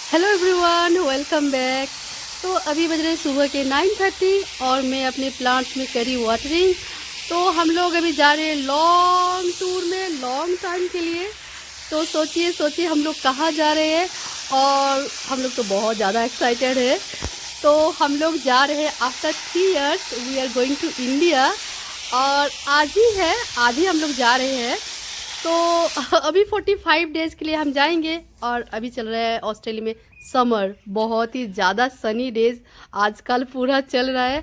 Hello everyone, welcome back. तो अभी बज रहे सुबह के 9:30 और मैं अपने प्लांट्स में करी वाटरिंग। तो हम लोग अभी जा रहे हैं लॉन्ग टूर में, लॉन्ग टाइम के लिए। तो सोचिए सोचिए हम लोग कहाँ जा रहे हैं। और हम लोग तो बहुत ज़्यादा एक्साइटेड है। तो हम लोग जा रहे हैं after 3 years we are going to India. और आज ही है, आज ही हम लोग जा रहे हैं। तो अभी 45 डेज़ के लिए हम जाएंगे। और अभी चल रहा है ऑस्ट्रेलिया में समर, बहुत ही ज़्यादा सनी डेज़ आजकल पूरा चल रहा है।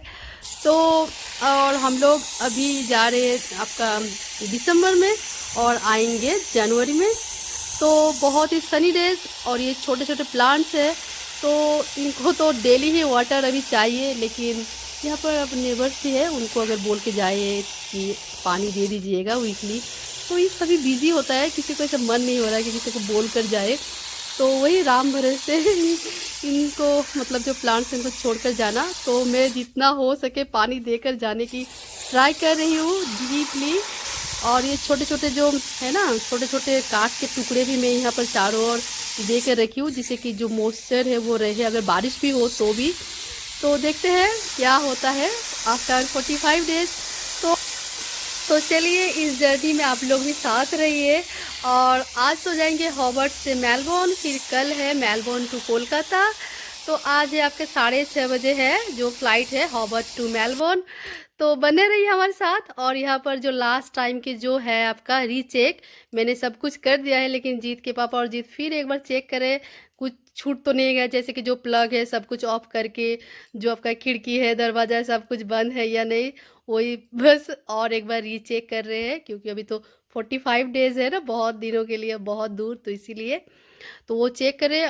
तो और हम लोग अभी जा रहे हैं आपका दिसंबर में और आएंगे जनवरी में। तो बहुत ही सनी डेज। और ये छोटे छोटे प्लांट्स है तो इनको तो डेली ही वाटर अभी चाहिए। लेकिन यहाँ पर अब नेबर्स भी है, उनको अगर बोल के जाए कि पानी दे दीजिएगा वीकली, तो ये सभी बिजी होता है, किसी को ऐसा मन नहीं हो रहा है कि किसी को बोल कर जाए। तो वही राम भरोसे इनको मतलब जो प्लांट्स हैं इनको छोड़कर जाना। तो मैं जितना हो सके पानी देकर जाने की ट्राई कर रही हूँ डीपली। और ये छोटे छोटे जो है ना, छोटे छोटे काट के टुकड़े भी मैं यहाँ पर चारों ओर दे कर रखी हूँ, जिससे कि जो मॉइस्चर है वो रहे, अगर बारिश भी हो तो भी। तो देखते हैं क्या होता है आफ्टर 45 डेज। तो चलिए इस जर्नी में आप लोग भी साथ रहिए। और आज तो जाएंगे हॉबर्ट से मेलबोर्न, फिर कल है मेलबोर्न टू कोलकाता। तो आज है आपके 6:30 बजे है जो फ्लाइट है हॉबर्ट टू मेलबोर्न। तो बने रहिए हमारे साथ। और यहाँ पर जो लास्ट टाइम के जो है आपका रीचेक, मैंने सब कुछ कर दिया है, लेकिन जीत के पापा और जीत फिर एक बार चेक करें कुछ छूट तो नहीं गया। जैसे कि जो प्लग है सब कुछ ऑफ करके, जो आपका खिड़की है दरवाज़ा है सब कुछ बंद है या नहीं, वही बस और एक बार रीचेक कर रहे हैं। क्योंकि अभी तो 45 डेज़ है ना, बहुत दिनों के लिए, बहुत दूर, तो इसीलिए तो वो चेक करें।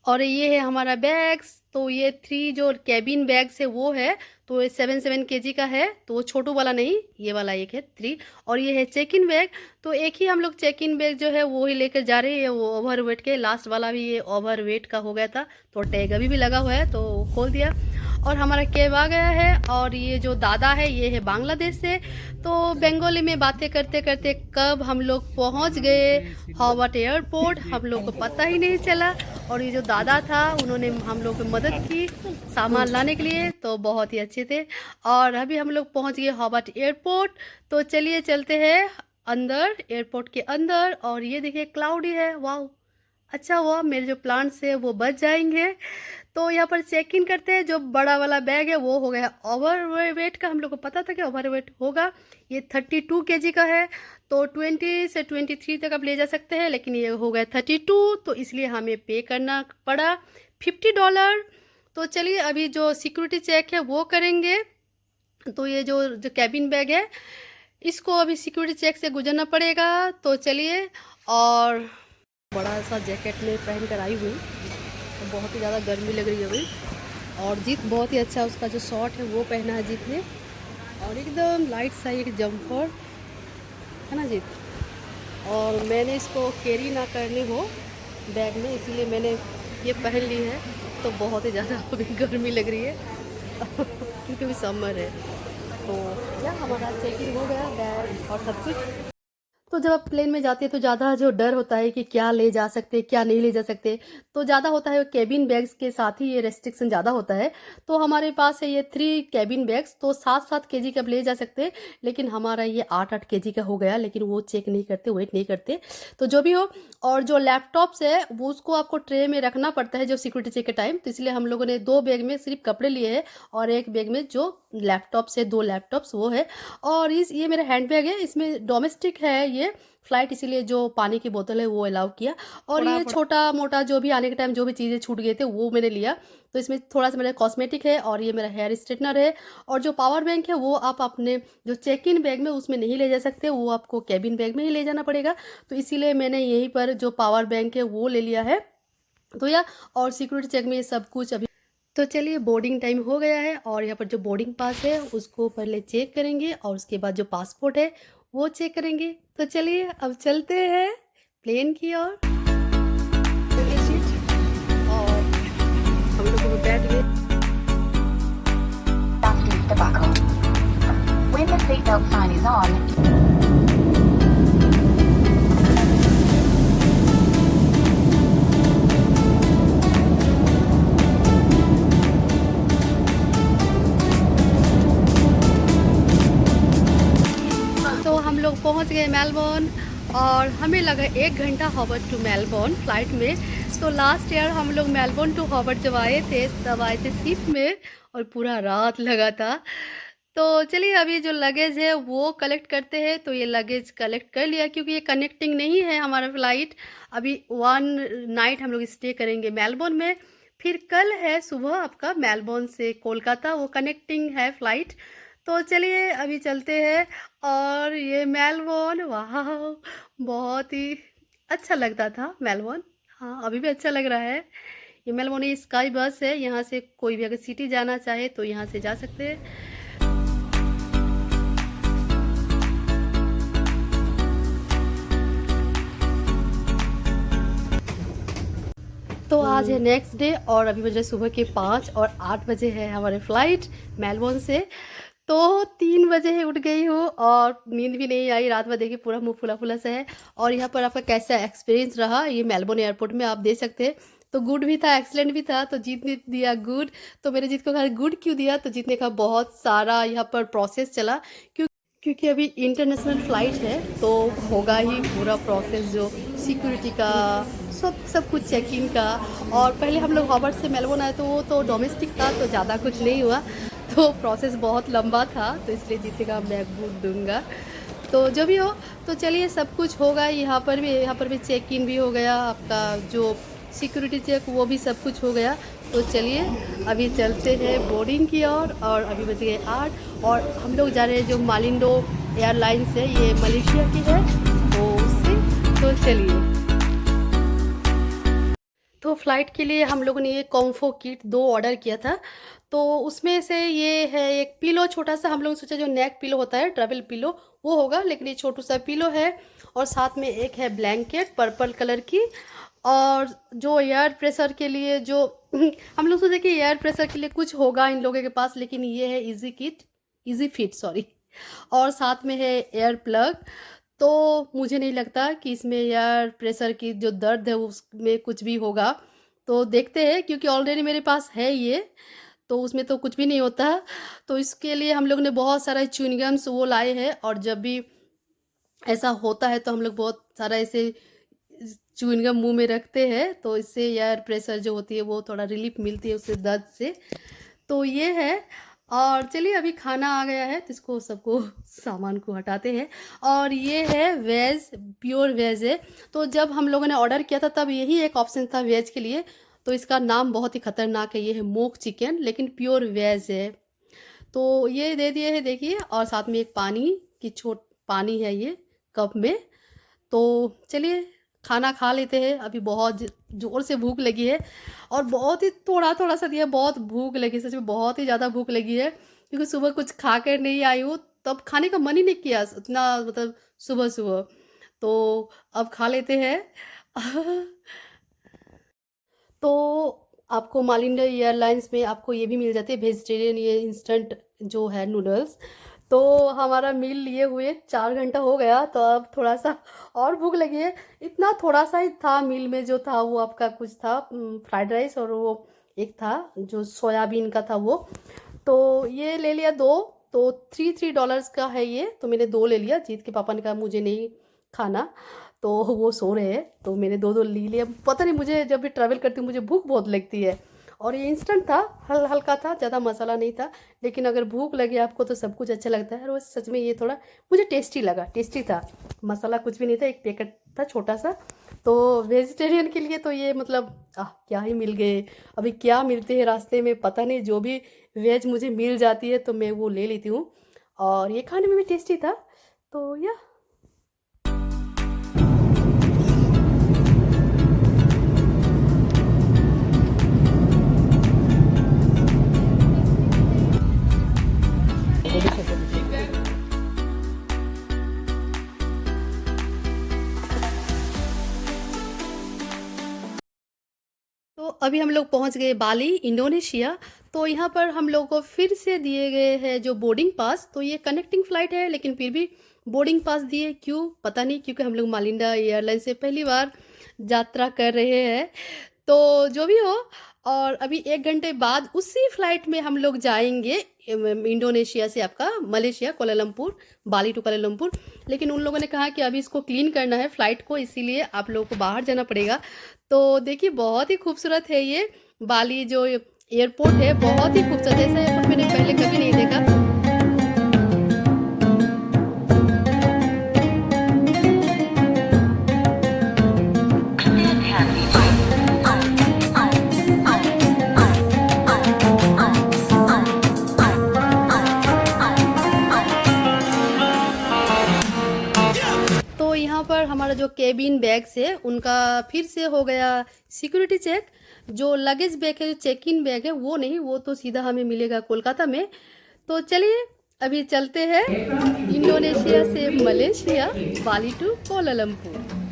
और ये है हमारा बैग्स। तो ये 3 जो कैबिन बैग्स है वो है, तो ये 7 kg का है। तो वो छोटू वाला नहीं, ये वाला एक है 3। और ये है चेक इन बैग। तो एक ही हम लोग चेक इन बैग जो है वो ही लेकर जा रहे हैं। वो ओवर वेट के, लास्ट वाला भी ये ओवर वेट का हो गया था, तो टैग अभी भी लगा हुआ है तो खोल दिया। और हमारा कैब आ गया है। और ये जो दादा है ये है बांग्लादेश से। तो बंगाली में बातें करते करते कब हम लोग पहुंच गए हॉबर्ट एयरपोर्ट, हम लोग को पता ही नहीं चला। और ये जो दादा था उन्होंने हम लोग की मदद की सामान लाने के लिए, तो बहुत ही अच्छे थे। और अभी हम लोग पहुंच गए हॉबर्ट एयरपोर्ट। तो चलिए चलते हैं अंदर, एयरपोर्ट के अंदर। और ये देखिए क्लाउडी है, वाह अच्छा हुआ मेरे जो प्लांट्स है वो बच जाएंगे। तो यहाँ पर चेक इन करते हैं। जो बड़ा वाला बैग है वो हो गया ओवर वेट का, हम लोग को पता था कि ओवर वेट होगा। ये 32 kg का है। तो 20 से 23 तक आप ले जा सकते हैं, लेकिन ये हो गया 32, तो इसलिए हमें पे करना पड़ा $50। तो चलिए अभी जो सिक्योरिटी चेक है वो करेंगे। तो ये जो जो कैबिन बैग है इसको अभी सिक्योरिटी चेक से गुजरना पड़ेगा। तो चलिए। और बड़ा सा जैकेट में पहन कर आई हुई, तो बहुत ही ज़्यादा गर्मी लग रही है अभी। और जीत बहुत ही अच्छा उसका जो शॉर्ट है वो पहना है जीत ने, और एकदम लाइट सा एक जम्पर है ना जीत। और मैंने इसको कैरी ना करने हो बैग में, इसीलिए मैंने ये पहन ली है। तो बहुत ही ज़्यादा अभी गर्मी लग रही है क्योंकि अभी समर है। तो क्या हमारा चेकिंग हो गया बैग और सब कुछ। तो जब आप प्लेन में जाते हैं तो ज़्यादा जो डर होता है कि क्या ले जा सकते क्या नहीं ले जा सकते, तो ज़्यादा होता है कैबिन बैग्स के साथ ही ये रेस्ट्रिक्शन ज़्यादा होता है। तो हमारे पास है ये 3 कैबिन बैग्स, तो 7-7 kg का आप ले जा सकते हैं। लेकिन हमारा ये 8-8 kg का हो गया, लेकिन वो चेक नहीं करते, वेट नहीं करते। तो जो भी हो। और जो लैपटॉप्स है वो उसको आपको ट्रे में रखना पड़ता है जो सिक्योरिटी चेक के टाइम। तो इसलिए हम लोगों ने 2 बैग में सिर्फ कपड़े लिए हैं, और एक बैग में जो लैपटॉप्स है, 2 लैपटॉप्स वो है। और ये मेरा हैंड बैग है, इसमें डोमेस्टिक है ये फ्लाइट, इसीलिए जो पानी की बोतल है वो अलाउ किया। और ये छोटा मोटा जो भी आने के टाइम जो भी चीज़ें छूट गए थे वो मैंने लिया। तो इसमें थोड़ा सा मेरा कॉस्मेटिक है, और ये मेरा हेयर स्ट्रेटनर है। और जो पावर बैंक है वो आप अपने जो चेक इन बैग में उसमें नहीं ले जा सकते, वो आपको कैबिन बैग में ही ले जाना पड़ेगा। तो इसीलिए मैंने यहीं पर जो पावर बैंक है वो ले लिया है। तो या और सिक्योरिटी चेक में ये सब कुछ अभी। तो चलिए बोर्डिंग टाइम हो गया है, और यहाँ पर जो बोर्डिंग पास है उसको पहले चेक करेंगे, और उसके बाद जो पासपोर्ट है वो चेक करेंगे। तो चलिए अब चलते हैं प्लेन की ओर। और हम लोग को बैठ गए। Fasten the buckle. When the seatbelt sign is on, गए मेलबोर्न और हमें लगा 1 घंटा हॉबर्ट टू मेलबोर्न फ़्लाइट में। तो लास्ट ईयर हम लोग मेलबोर्न टू हॉबर्ट जब आए थे तब आए थे शिप में और पूरा रात लगा था। तो चलिए अभी जो लगेज है वो कलेक्ट करते हैं। तो ये लगेज कलेक्ट कर लिया क्योंकि ये कनेक्टिंग नहीं है हमारा फ़्लाइट। अभी 1 नाइट हम लोग स्टे करेंगे मेलबोर्न में, फिर कल है सुबह आपका मेलबोर्न से कोलकाता, वो कनेक्टिंग है फ़्लाइट। तो चलिए अभी चलते हैं। और ये मेलबोर्न, वाह, बहुत ही अच्छा लगता था मेलबोर्न। हाँ, अभी भी अच्छा लग रहा है। ये मेलबोर्न ये स्काई बस है, यहाँ से कोई भी अगर सिटी जाना चाहे तो यहाँ से जा सकते हैं। तो आज है नेक्स्ट डे और अभी बज रहे सुबह के 5 और 8 बजे है हमारे फ़्लाइट मेलबोर्न से। तो 3 बजे उठ गई हूँ और नींद भी नहीं आई रात भर, देखिए पूरा मुंह फुला फुला सा है। और यहाँ पर आपका कैसा एक्सपीरियंस रहा ये मेलबोर्न एयरपोर्ट में आप दे सकते हैं। तो गुड भी था, एक्सलेंट भी था। तो जीत ने दिया गुड, तो मेरे जीत को कहा गुड क्यों दिया, तो जीत ने कहा बहुत सारा यहाँ पर प्रोसेस चला क्योंकि अभी इंटरनेशनल फ़्लाइट है तो होगा ही पूरा प्रोसेस, जो सिक्योरिटी का सब कुछ चेकिंग का। और पहले हम लोग हॉबर्ट से मेलबोर्न आए तो वो तो डोमेस्टिक था तो ज़्यादा कुछ नहीं हुआ, तो प्रोसेस बहुत लंबा था, तो इसलिए जीतेगा मैं गुड दूंगा। तो जो भी हो, तो चलिए सब कुछ होगा। यहाँ पर भी चेक इन भी हो गया, आपका जो सिक्योरिटी चेक वो भी सब कुछ हो गया। तो चलिए अभी चलते हैं बोर्डिंग की ओर। और अभी बज गए 8 और हम लोग जा रहे हैं जो मालिंडो एयरलाइंस है, ये मलेशिया की है, तो उससे। तो चलिए, तो फ़्लाइट के लिए हम लोगों ने ये कॉम्फो किट 2 ऑर्डर किया था। तो उसमें से ये है एक पिलो छोटा सा, हम लोग सोचा जो नेक पिलो होता है ट्रैवल पिलो वो होगा, लेकिन ये छोटू सा पिलो है। और साथ में एक है ब्लैंकेट पर्पल कलर की। और जो एयर प्रेशर के लिए जो हम लोग सोचे कि एयर प्रेशर के लिए कुछ होगा इन लोगों के पास, लेकिन ये है इजी फिट सॉरी। और साथ में है एयर प्लग। तो मुझे नहीं लगता कि इसमें एयर प्रेशर की जो दर्द है उसमें कुछ भी होगा। तो देखते हैं, क्योंकि ऑलरेडी मेरे पास है ये, तो उसमें तो कुछ भी नहीं होता। तो इसके लिए हम लोग ने बहुत सारा च्युइंगम्स वो लाए हैं, और जब भी ऐसा होता है तो हम लोग बहुत सारा ऐसे च्युइंगम मुंह में रखते हैं, तो इससे एयर प्रेशर जो होती है वो थोड़ा रिलीफ मिलती है उससे, दर्द से। तो ये है। और चलिए अभी खाना आ गया है तो इसको सबको सामान को हटाते हैं। और ये है वेज, प्योर वेज है। तो जब हम लोगों ने ऑर्डर किया था तब यही एक ऑप्शन था वेज के लिए। तो इसका नाम बहुत ही ख़तरनाक है, ये है मोक चिकन, लेकिन प्योर वेज है। तो ये दे दिए हैं देखिए, और साथ में एक पानी है ये कप में। तो चलिए खाना खा लेते हैं, अभी बहुत ज़ोर से भूख लगी है। और बहुत ही थोड़ा थोड़ा सा दिया, बहुत भूख लगी, सच में बहुत ही ज़्यादा भूख लगी है, क्योंकि सुबह कुछ खा कर नहीं आई हूँ, तब खाने का मन ही नहीं किया इतना, मतलब सुबह सुबह। तो अब खा लेते हैं। तो आपको मालिंडा एयरलाइंस में आपको ये भी मिल जाते हैं वेजिटेरियन, ये इंस्टेंट जो है नूडल्स। तो हमारा मील लिए हुए 4 घंटा हो गया, तो अब थोड़ा सा और भूख लगी है। इतना थोड़ा सा ही था मील में, जो था वो आपका कुछ था फ्राइड राइस, और वो एक था जो सोयाबीन का था वो। तो ये ले लिया 2, तो $3 का है ये, तो मैंने 2 ले लिया। जीत के पापा ने कहा मुझे नहीं खाना, तो वो सो रहे हैं, तो मैंने 2 ले लिए। पता नहीं, मुझे जब भी ट्रैवल करती हूँ मुझे भूख बहुत लगती है। और ये इंस्टेंट था, हल्का था, ज़्यादा मसाला नहीं था। लेकिन अगर भूख लगे आपको तो सब कुछ अच्छा लगता है, और वो सच में ये थोड़ा मुझे टेस्टी लगा, टेस्टी था। मसाला कुछ भी नहीं था, एक पैकेट था छोटा सा। तो वेजिटेरियन के लिए तो ये मतलब क्या ही मिल गए। अभी क्या मिलते हैं रास्ते में पता नहीं, जो भी वेज मुझे मिल जाती है तो मैं वो ले लेती हूँ। और ये खाने में भी टेस्टी था। तो या तो अभी हम लोग पहुंच गए बाली, इंडोनेशिया। तो यहाँ पर हम लोग को फिर से दिए गए हैं जो बोर्डिंग पास। तो ये कनेक्टिंग फ़्लाइट है, लेकिन फिर भी बोर्डिंग पास दिए, क्यों पता नहीं, क्योंकि हम लोग मालिंडा एयरलाइन से पहली बार यात्रा कर रहे हैं। तो जो भी हो, और अभी 1 घंटे बाद उसी फ्लाइट में हम लोग जाएंगे इंडोनेशिया से आपका Malaysia, Kuala Lumpur, Bali to Kuala Lumpur. लेकिन उन लोगों ने कहा कि अभी इसको क्लीन करना है फ्लाइट को, इसीलिए आप लोगों को बाहर जाना पड़ेगा। तो देखिए बहुत ही खूबसूरत है ये बाली जो एयरपोर्ट है, बहुत ही खूबसूरत है। ऐसा एयरपोर्ट मैंने पहले कभी नहीं देखा। तो यहाँ पर हमारा जो केबिन बैग्स है उनका फिर से हो गया सिक्योरिटी चेक। जो लगेज बैग है, जो चेक इन बैग है, वो नहीं, वो तो सीधा हमें मिलेगा कोलकाता में। तो चलिए अभी चलते हैं इंडोनेशिया से मलेशिया, बाली टू कोलालमपुर।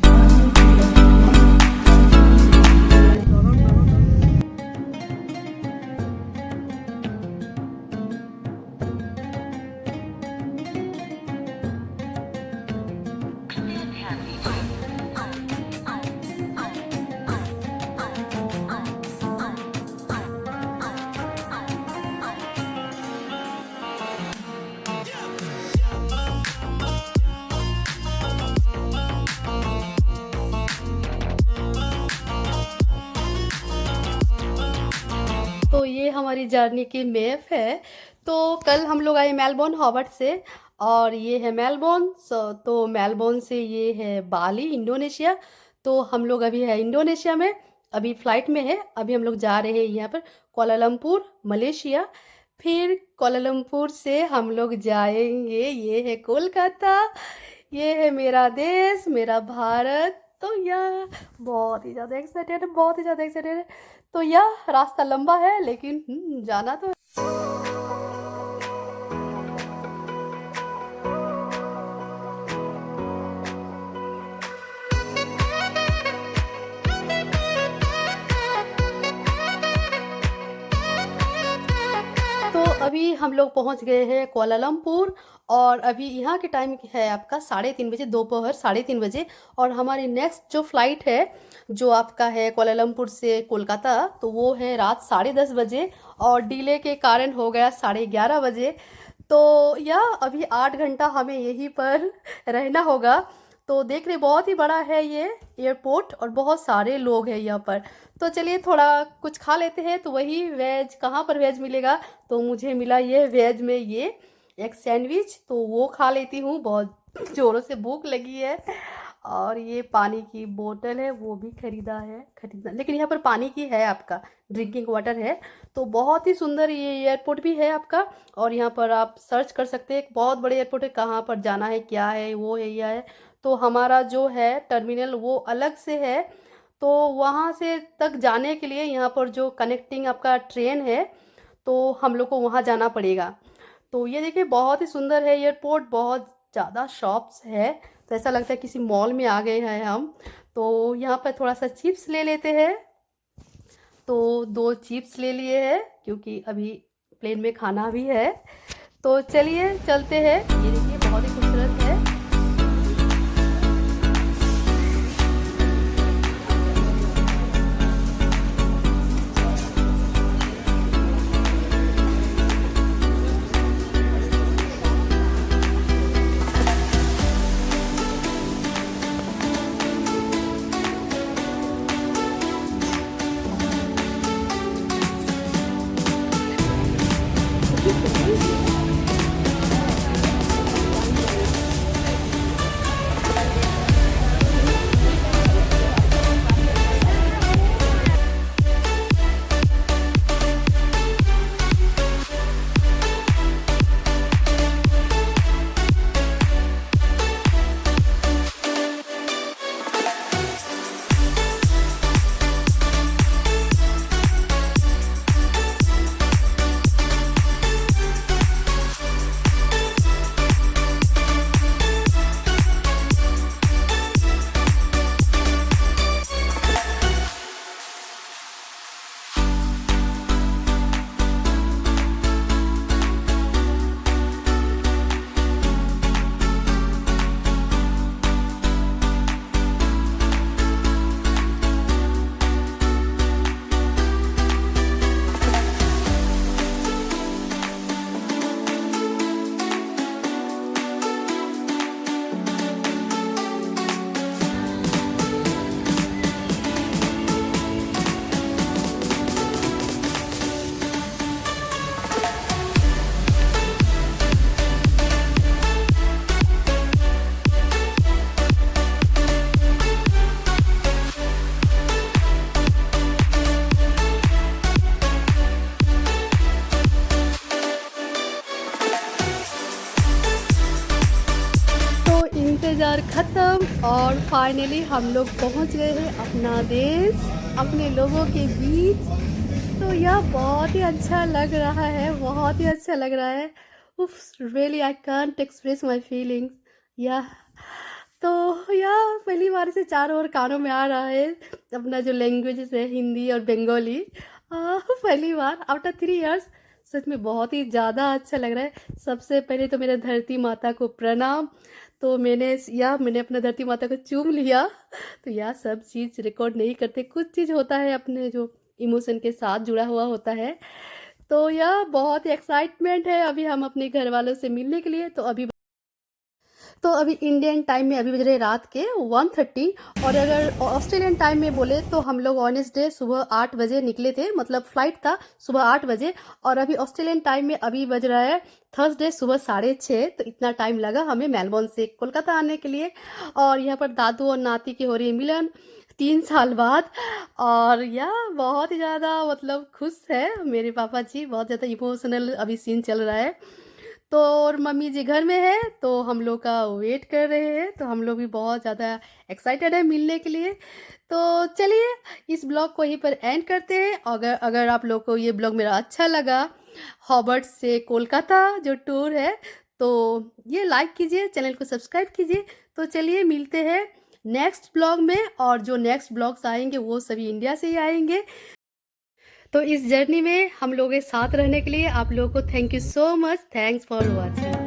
तो ये हमारी जर्नी की मैप है। तो कल हम लोग आए मेलबोर्न हॉबर्ट से, और ये है मेलबोर्न। तो मेलबोर्न से ये है बाली, इंडोनेशिया। तो हम लोग अभी है इंडोनेशिया में, अभी फ्लाइट में है। अभी हम लोग जा रहे हैं यहाँ पर कोलालमपुर, मलेशिया। फिर कोलालमपुर से हम लोग जाएंगे, ये है कोलकाता, ये है मेरा देश, मेरा भारत। तो यह बहुत ही ज़्यादा एक्साइटेड है, बहुत ही ज़्यादा एक्साइटेड है। तो यह रास्ता लंबा है, लेकिन जाना तो तो अभी हम लोग पहुंच गए हैं कोलालमपुर, और अभी यहाँ के टाइम है आपका 3:30 बजे, दोपहर 3:30 बजे। और हमारी नेक्स्ट जो फ्लाइट है जो आपका है कोलालमपुर से कोलकाता, तो वो है रात 10:30 बजे, और डिले के कारण हो गया 11:30 बजे। तो यह अभी 8 घंटा हमें यहीं पर रहना होगा। तो देख रहे बहुत ही बड़ा है ये एयरपोर्ट, और बहुत सारे लोग हैं यहाँ पर। तो चलिए थोड़ा कुछ खा लेते हैं। तो वही वेज, कहाँ पर वेज मिलेगा, तो मुझे मिला ये वेज में ये एक सैंडविच, तो वो खा लेती हूँ, बहुत ज़ोरों से भूख लगी है। और ये पानी की बोतल है, वो भी खरीदा, लेकिन यहाँ पर पानी की है, आपका ड्रिंकिंग वाटर है। तो बहुत ही सुंदर ये एयरपोर्ट भी है आपका। और यहाँ पर आप सर्च कर सकते हैं, एक बहुत बड़े एयरपोर्ट है, कहाँ पर जाना है, क्या है, वो है, यह है। तो हमारा जो है टर्मिनल वो अलग से है। तो वहाँ से तक जाने के लिए यहाँ पर जो कनेक्टिंग आपका ट्रेन है, तो हम लोग को वहाँ जाना पड़ेगा। तो ये देखिए बहुत ही सुंदर है एयरपोर्ट, बहुत ज़्यादा शॉप्स है। तो ऐसा लगता है किसी मॉल में आ गए हैं हम। तो यहाँ पर थोड़ा सा चिप्स ले लेते हैं। तो 2 चिप्स ले लिए हैं, क्योंकि अभी प्लेन में खाना भी है। तो चलिए चलते हैं। ये देखिए बहुत ही खूबसूरत है। और फाइनली हम लोग पहुंच गए हैं अपना देश, अपने लोगों के बीच। तो यह बहुत ही अच्छा लग रहा है, बहुत ही अच्छा लग रहा है। उफ, really I can't express my feelings. यह तो यह पहली बार से चारों ओर कानों में आ रहा है अपना जो लैंग्वेजेस है, हिंदी और बंगाली। पहली बार आफ्टर 3 इयर्स। सच में बहुत ही ज़्यादा अच्छा लग रहा है। सबसे पहले तो मेरे धरती माता को प्रणाम। तो मैंने अपना धरती माता को चूम लिया। तो यह सब चीज़ रिकॉर्ड नहीं करते, कुछ चीज़ होता है अपने जो इमोशन के साथ जुड़ा हुआ होता है। तो यह बहुत ही एक्साइटमेंट है अभी हम अपने घर वालों से मिलने के लिए। तो अभी इंडियन टाइम में अभी बज रहे रात के 1:30। और अगर ऑस्ट्रेलियन टाइम में बोले तो हम लोग वेडनेसडे सुबह 8 बजे निकले थे, मतलब फ्लाइट था सुबह 8 बजे। और अभी ऑस्ट्रेलियन टाइम में अभी बज रहा है थर्सडे सुबह 6:30। तो इतना टाइम लगा हमें मेलबोर्न से कोलकाता आने के लिए। और यहाँ पर दादू और नाती की हो रही है मिलन 3 साल बाद। और यह बहुत ही ज़्यादा मतलब खुश है मेरे पापा जी, बहुत ज़्यादा इमोशनल अभी सीन चल रहा है। तो और मम्मी जी घर में है, तो हम लोग का वेट कर रहे हैं। तो हम लोग भी बहुत ज़्यादा एक्साइटेड है मिलने के लिए। तो चलिए इस ब्लॉग को यहीं पर एंड करते हैं। अगर अगर आप लोग को ये ब्लॉग मेरा अच्छा लगा, हॉबर्ट से कोलकाता जो टूर है, तो ये लाइक कीजिए, चैनल को सब्सक्राइब कीजिए। तो चलिए मिलते हैं नेक्स्ट ब्लॉग में। और जो नेक्स्ट ब्लॉग्स आएंगे वो सभी इंडिया से ही आएंगे। तो इस जर्नी में हम लोग के साथ रहने के लिए आप लोगों को thank you so much. Thanks for watching.